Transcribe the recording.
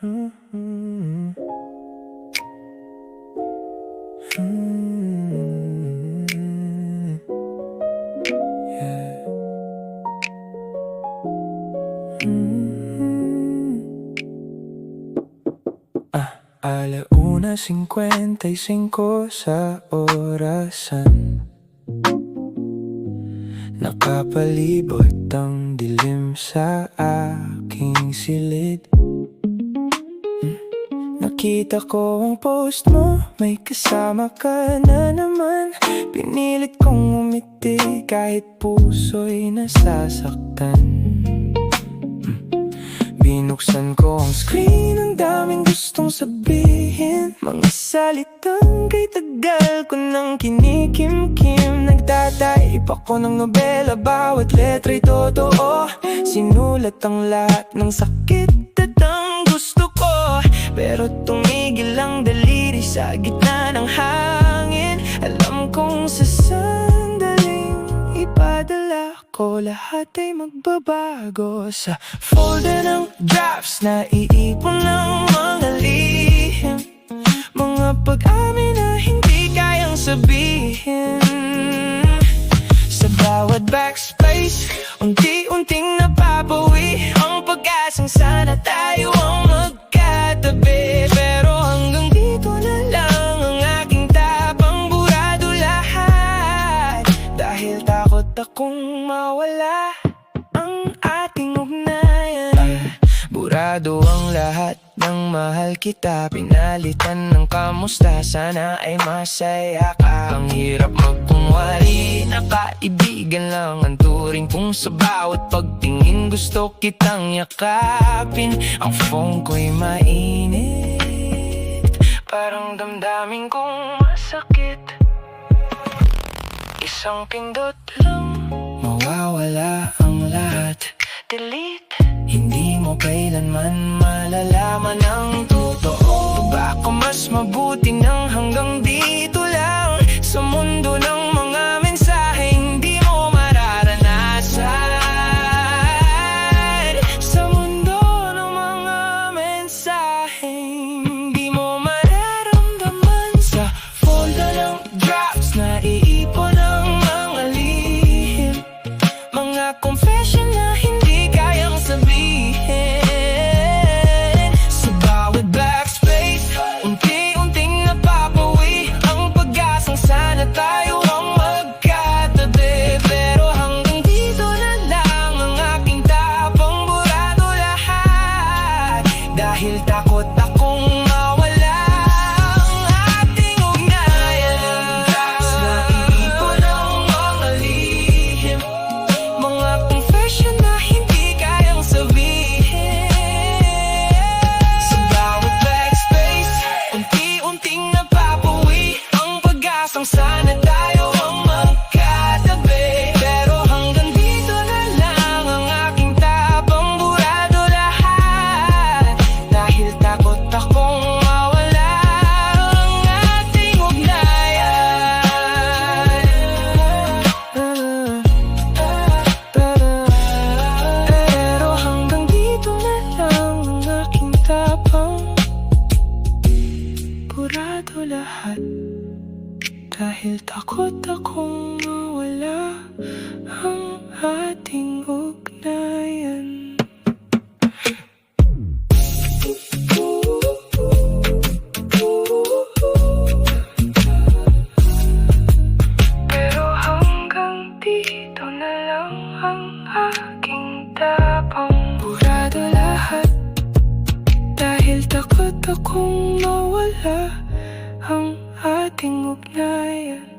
Mm-hmm. Yeah. Alauna 55 sa orasan. Nakapalibot ang dilim sa aking silid. Nakita ko ang post mo, may kasama ka na naman. Pinilit kong umiti kahit puso'y nasasaktan. Binuksan ko ang screen, ang daming gustong sabihin. Mga salitang kay tagal ko nang kinikim-kim. Nagtataip ako ng nobela, bawat letra'y totoo. Sinulat ang lahat ng sakit at ang gusto ko. Pero tumigil ang daliri sa gitna ng hangin. Alam kong sa sandaling ipadala ko, lahat ay magbabago. Sa folder ng drafts na iipon ng mga lihim, mga pag-amin na hindi kayang sabihin. Sa bawat backspace, unti-unting napapawi ang pag-asang sana tayo ang magkatabi. Pero hanggang dito na lang ang aking tapang, burado lahat. Dahil takot akong mawala ang ating ugnayan. Burado ang lahat ng mahal kita, pinalitan ng kamusta, sana ay masaya ka. Ang hirap magkunwari na kaibigan lang ang turing kung sa bawat pagtingin gusto kitang yakapin. Ang phone ko'y mainit, parang damdamin kong masakit. Isang pindot lang, mawawala ang lahat. Delete, hindi mo kailanman malalaman ang totoo. Baka mas mabuti nang hanggang dito lang. Sa mundo ng mga mensahe hindi mo mararanasan. Sa mundo ng mga mensahe hindi mo mararamdaman. Sa folder ng drafts na iipon ang mga lihim, mga confession na hindi kayang sabihin. Sa bawat backspace, unti-unting napapawi ang pag-asang sana tayo ang magkatabi. Pero hanggang dito na lang ang aking tapang, burado lahat. Dahil takot akong mawala ang ating ugnayan. Na iipon ang mga lihim, mga confession na hindi kayang sabihin. Sa bawat backspace, unti-unting napapawi ang pag-asang sana tayo ang magkatabi. Pero hanggang dito na lang ang aking tapang, burado lahat. Dahil takot akong mawala ang ating ugnayan. Pero hanggang dito na lang ang aking tapang, burado lahat. Dahil takot akong mawala ang ating ugnayan. Pero hanggang dito na lang ang aking tapang, burado lahat. Dahil takot akong mawala ang ating ugnayan.